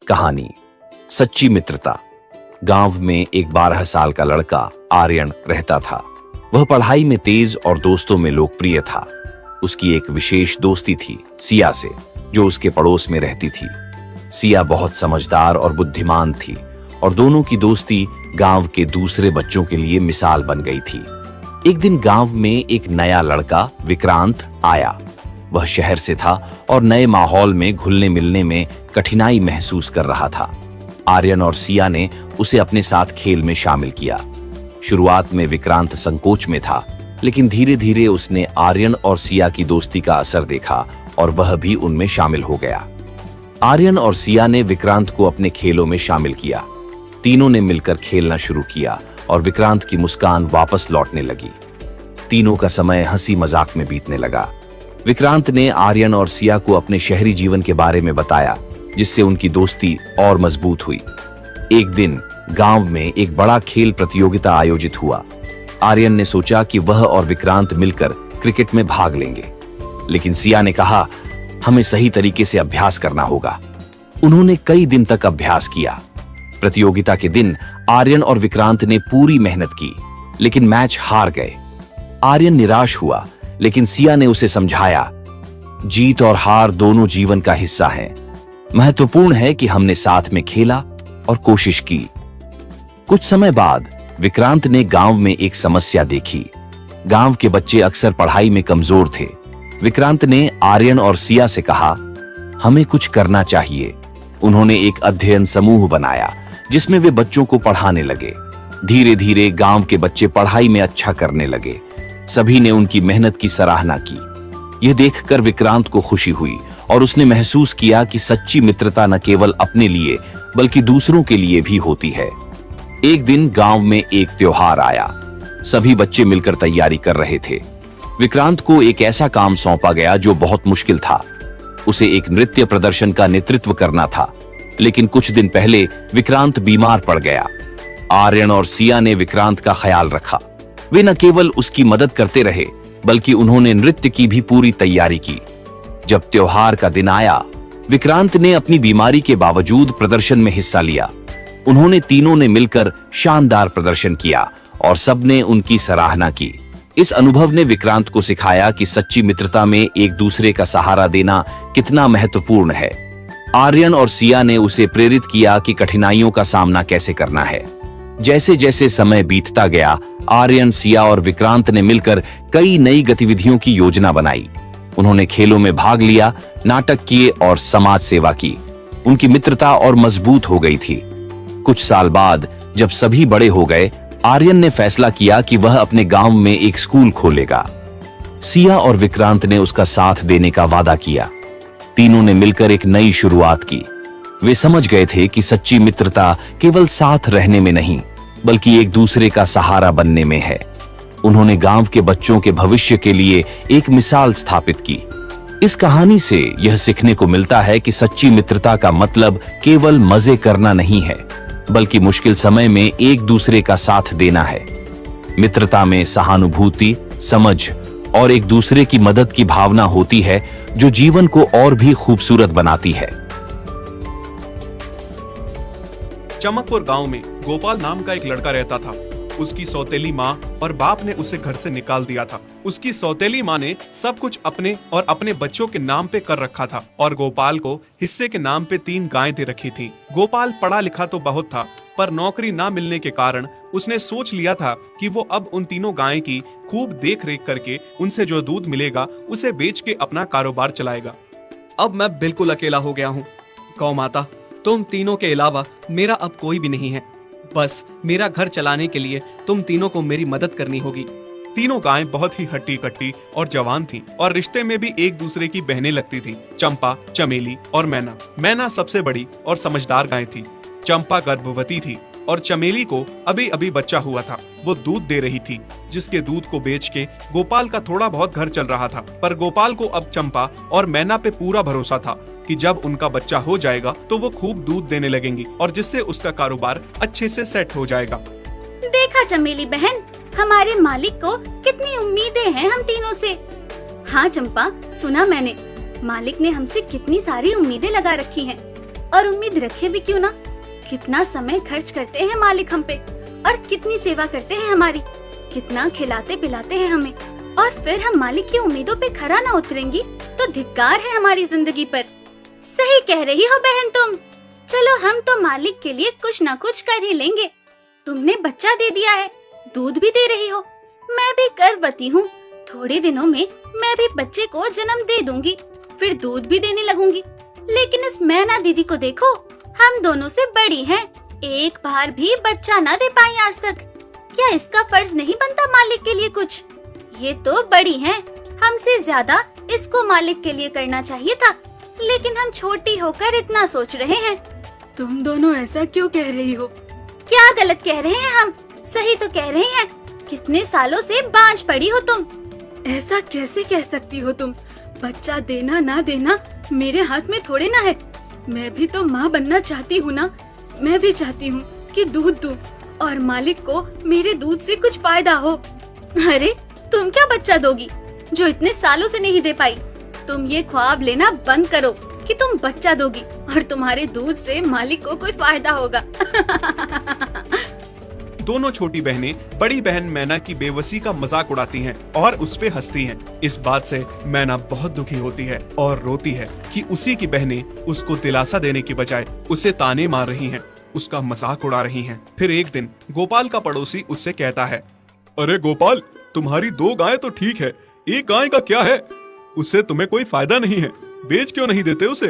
कहानी सच्ची मित्रता। गांव में एक 12 साल का लड़का आर्यन रहता था। वह पढ़ाई में तेज और दोस्तों में लोकप्रिय था। उसकी एक विशेष दोस्ती थी सिया से, जो उसके पड़ोस में रहती थी। सिया बहुत समझदार और बुद्धिमान थी और दोनों की दोस्ती गांव के दूसरे बच्चों के लिए मिसाल बन गई थी। एक दिन गांव में एक नया लड़का विक्रांत आया। वह शहर से था और नए माहौल में घुलने मिलने में कठिनाई महसूस कर रहा था। आर्यन और सिया ने उसे अपने साथ खेल में शामिल किया। शुरुआत में विक्रांत संकोच में था, लेकिन धीरे धीरे उसने आर्यन और सिया की दोस्ती का असर देखा और वह भी उनमें शामिल हो गया। आर्यन और सिया ने विक्रांत को अपने खेलों में शामिल किया। तीनों ने मिलकर खेलना शुरू किया और विक्रांत की मुस्कान वापस लौटने लगी। तीनों का समय हंसी मजाक में बीतने लगा। विक्रांत ने आर्यन और सिया को अपने शहरी जीवन के बारे में बताया, जिससे उनकी दोस्ती और मजबूत हुई। एक दिन गांव में एक बड़ा खेल प्रतियोगिता आयोजित हुआ। आर्यन ने सोचा कि वह और विक्रांत मिलकर क्रिकेट में भाग लेंगे, लेकिन सिया ने कहा, हमें सही तरीके से अभ्यास करना होगा। उन्होंने कई दिन तक अभ्यास किया। प्रतियोगिता के दिन आर्यन और विक्रांत ने पूरी मेहनत की, लेकिन मैच हार गए। आर्यन निराश हुआ, लेकिन सिया ने उसे समझाया, जीत और हार दोनों जीवन का हिस्सा हैं। महत्वपूर्ण है कि हमने साथ में खेला और कोशिश की। कुछ समय बाद विक्रांत ने गांव में एक समस्या देखी। गांव के बच्चे अक्सर पढ़ाई में कमजोर थे। विक्रांत ने आर्यन और सिया से कहा, हमें कुछ करना चाहिए। उन्होंने एक अध्ययन समूह बनाया, जिसमें वे बच्चों को पढ़ाने लगे। धीरे धीरे गांव के बच्चे पढ़ाई में अच्छा करने लगे। सभी ने उनकी मेहनत की सराहना की। यह देखकर विक्रांत को खुशी हुई और उसने महसूस किया कि सच्ची मित्रता न केवल अपने लिए बल्कि दूसरों के लिए भी होती है। एक दिन गांव में एक त्योहार आया। सभी बच्चे मिलकर तैयारी कर रहे थे। विक्रांत को एक ऐसा काम सौंपा गया जो बहुत मुश्किल था। उसे एक नृत्य प्रदर्शन का नेतृत्व करना था, लेकिन कुछ दिन पहले विक्रांत बीमार पड़ गया। आर्यन और सिया ने विक्रांत का ख्याल रखा। वे न केवल उसकी मदद करते रहे, बल्कि उन्होंने नृत्य की भी पूरी तैयारी की। जब त्योहार का दिन आया, विक्रांत ने अपनी बीमारी के बावजूद प्रदर्शन में हिस्सा लिया। उन्होंने तीनों ने मिलकर शानदार प्रदर्शन किया और सबने उनकी सराहना की। इस अनुभव ने विक्रांत को सिखाया कि सच्ची मित्रता में एक दूसरे का सहारा देना कितना महत्वपूर्ण है। आर्यन और सिया ने उसे प्रेरित किया कि कठिनाइयों का सामना कैसे करना है। जैसे जैसे समय बीतता गया, आर्यन, सिया और विक्रांत ने मिलकर कई नई गतिविधियों की योजना बनाई। उन्होंने खेलों में भाग लिया, नाटक किए और समाज सेवा की। उनकी मित्रता और मजबूत हो गई थी। कुछ साल बाद जब सभी बड़े हो गए, आर्यन ने फैसला किया कि वह अपने गांव में एक स्कूल खोलेगा। सिया और विक्रांत ने उसका साथ देने का वादा किया। तीनों ने मिलकर एक नई शुरुआत की। वे समझ गए थे कि सच्ची मित्रता केवल साथ रहने में नहीं, बल्कि एक दूसरे का सहारा बनने में है। उन्होंने गांव के बच्चों के भविष्य के लिए एक मिसाल स्थापित की। इस कहानी से यह सीखने को मिलता है कि सच्ची मित्रता का मतलब केवल मजे करना नहीं है, बल्कि मुश्किल समय में एक दूसरे का साथ देना है। मित्रता में सहानुभूति, समझ और एक दूसरे की मदद की भावना होती है, जो जीवन को और भी खूबसूरत बनाती है। चमकपुर गांव में गोपाल नाम का एक लड़का रहता था। उसकी सौतेली माँ और बाप ने उसे घर से निकाल दिया था। उसकी सौतेली माँ ने सब कुछ अपने और अपने बच्चों के नाम पे कर रखा था और गोपाल को हिस्से के नाम पे 3 गायें दे रखी थी। गोपाल पढ़ा लिखा तो बहुत था, पर नौकरी ना मिलने के कारण उसने सोच लिया था कि वो अब उन तीनों गायें की खूब देख रेख करके उनसे जो दूध मिलेगा उसे बेच के अपना कारोबार चलाएगा। अब मैं बिल्कुल अकेला हो गया हूँ। गौ माता, तुम तीनों के अलावा मेरा अब कोई भी नहीं है। बस मेरा घर चलाने के लिए तुम तीनों को मेरी मदद करनी होगी। तीनों गायें बहुत ही हट्टी कट्टी और जवान थीं और रिश्ते में भी एक दूसरे की बहनें लगती थीं। चंपा, चमेली और मैना। मैना सबसे बड़ी और समझदार गाय थी। चंपा गर्भवती थी और चमेली को अभी अभी बच्चा हुआ था। वो दूध दे रही थी, जिसके दूध को बेच के गोपाल का थोड़ा बहुत घर चल रहा था। पर गोपाल को अब चंपा और मैना पे पूरा भरोसा था कि जब उनका बच्चा हो जाएगा तो वो खूब दूध देने लगेंगी और जिससे उसका कारोबार अच्छे से सेट हो जाएगा। देखा चमेली बहन, हमारे मालिक को कितनी उम्मीदें हैं हम तीनों से। हाँ चंपा, सुना मैंने, मालिक ने हमसे कितनी सारी उम्मीदें लगा रखी हैं। और उम्मीद रखे भी क्यों ना। कितना समय खर्च करते हैं मालिक हम पे और कितनी सेवा करते हैं हमारी, कितना खिलाते पिलाते हैं हमें, और फिर हम मालिक की उम्मीदों पे खरा ना उतरेंगी तो धिक्कार है हमारी जिंदगी पर। सही कह रही हो बहन तुम। चलो हम तो मालिक के लिए कुछ ना कुछ कर ही लेंगे। तुमने बच्चा दे दिया है, दूध भी दे रही हो, मैं भी गर्भवती हूँ। थोड़े दिनों में मैं भी बच्चे को जन्म दे दूंगी, फिर दूध भी देने लगूंगी। लेकिन इस मैना दीदी को देखो, हम दोनों से बड़ी हैं, एक बार भी बच्चा ना दे पाई आज तक। क्या इसका फर्ज नहीं बनता मालिक के लिए कुछ? ये तो बड़ी हैं, हमसे ज्यादा इसको मालिक के लिए करना चाहिए था, लेकिन हम छोटी होकर इतना सोच रहे हैं। तुम दोनों ऐसा क्यों कह रही हो? क्या गलत कह रहे हैं हम? सही तो कह रहे हैं। कितने सालों से बांझ पड़ी हो तुम। ऐसा कैसे कह सकती हो तुम? बच्चा देना ना देना मेरे हाथ में थोड़े ना है। मैं भी तो माँ बनना चाहती हूँ ना। मैं भी चाहती हूँ कि दूध दूँ और मालिक को मेरे दूध से कुछ फायदा हो। अरे तुम क्या बच्चा दोगी जो इतने सालों से नहीं दे पाई? तुम ये ख्वाब लेना बंद करो कि तुम बच्चा दोगी और तुम्हारे दूध से मालिक को कोई फायदा होगा। दोनों छोटी बहनें बड़ी बहन मैना की बेबसी का मजाक उड़ाती हैं और उस पे हंसती हैं। इस बात से मैना बहुत दुखी होती है और रोती है कि उसी की बहनें उसको दिलासा देने की बजाय उसे ताने मार रही हैं, उसका मजाक उड़ा रही हैं। फिर एक दिन गोपाल का पड़ोसी उससे कहता है, अरे गोपाल, तुम्हारी 2 गायें तो ठीक है, एक गाय का क्या है? उससे तुम्हें कोई फायदा नहीं है, बेच क्यों नहीं देते उसे?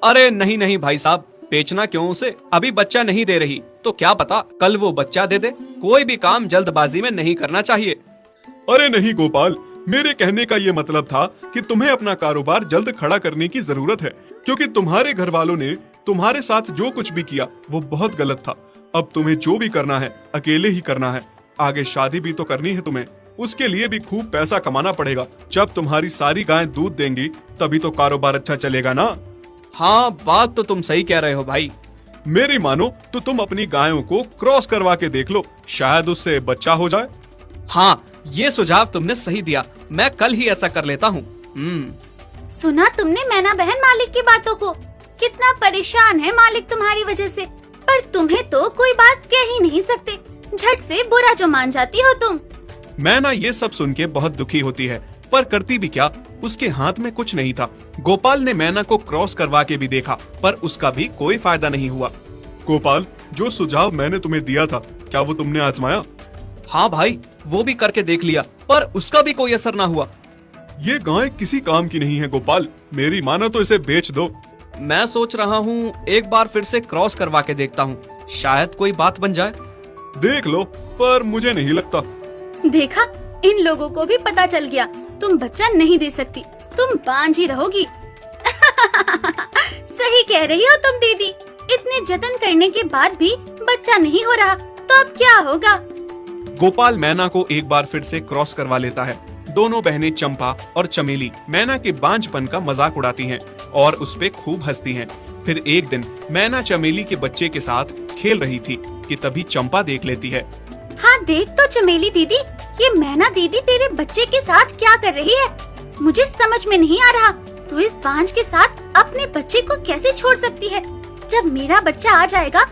अरे नहीं नहीं भाई साहब, बेचना क्यों उसे? अभी बच्चा नहीं दे रही तो क्या पता कल वो बच्चा दे दे। कोई भी काम जल्दबाजी में नहीं करना चाहिए। अरे नहीं गोपाल, मेरे कहने का ये मतलब था कि तुम्हें अपना कारोबार जल्द खड़ा करने की जरूरत है, क्योंकि तुम्हारे घर वालों ने तुम्हारे साथ जो कुछ भी किया वो बहुत गलत था। अब तुम्हें जो भी करना है अकेले ही करना है। आगे शादी भी तो करनी है तुम्हें, उसके लिए भी खूब पैसा कमाना पड़ेगा। जब तुम्हारी सारी गायें दूध देंगी तभी तो कारोबार अच्छा चलेगा ना। हाँ, बात तो तुम सही कह रहे हो भाई। मेरी मानो तो तुम अपनी गायों को क्रॉस करवा के देख लो, शायद उससे बच्चा हो जाए। हाँ, ये सुझाव तुमने सही दिया, मैं कल ही ऐसा कर लेता हूँ। सुना तुमने मैना बहन मालिक की बातों को? कितना परेशान है मालिक तुम्हारी वजह से, पर तुम्हें तो कोई बात कह ही नहीं सकते। झट से बुरा जो मान जाती हो तुम। मैना ये सब सुन के बहुत दुखी होती है, पर करती भी क्या, उसके हाथ में कुछ नहीं था। गोपाल ने मैना को क्रॉस करवा के भी देखा, पर उसका भी कोई फायदा नहीं हुआ। गोपाल, जो सुझाव मैंने तुम्हें दिया था, क्या वो तुमने आजमाया? हाँ भाई, वो भी करके देख लिया, पर उसका भी कोई असर ना हुआ। ये गाय किसी काम की नहीं है गोपाल, मेरी मानो तो इसे बेच दो। मैं सोच रहा हूँ एक बार फिर से क्रॉस करवा के देखता हूँ, शायद कोई बात बन जाए। देख लो, पर मुझे नहीं लगता। देखा, इन लोगों को भी पता चल गया तुम बच्चा नहीं दे सकती, तुम बांझ ही रहोगी। सही कह रही हो तुम दीदी, इतने जतन करने के बाद भी बच्चा नहीं हो रहा तो अब क्या होगा? गोपाल मैना को एक बार फिर से क्रॉस करवा लेता है। दोनों बहनें चंपा और चमेली मैना के बांझपन का मजाक उड़ाती हैं और उस पे खूब हंसती हैं। फिर एक दिन मैना चमेली के बच्चे के साथ खेल रही थी कि तभी चंपा देख लेती है। हाँ देख तो चमेली दीदी, ये मैना दीदी तेरे बच्चे के साथ क्या कर रही है? मुझे समझ में नहीं आ रहा, तू इस बांझ के साथ अपने बच्चे को कैसे छोड़ सकती है? जब मेरा बच्चा आ जाएगा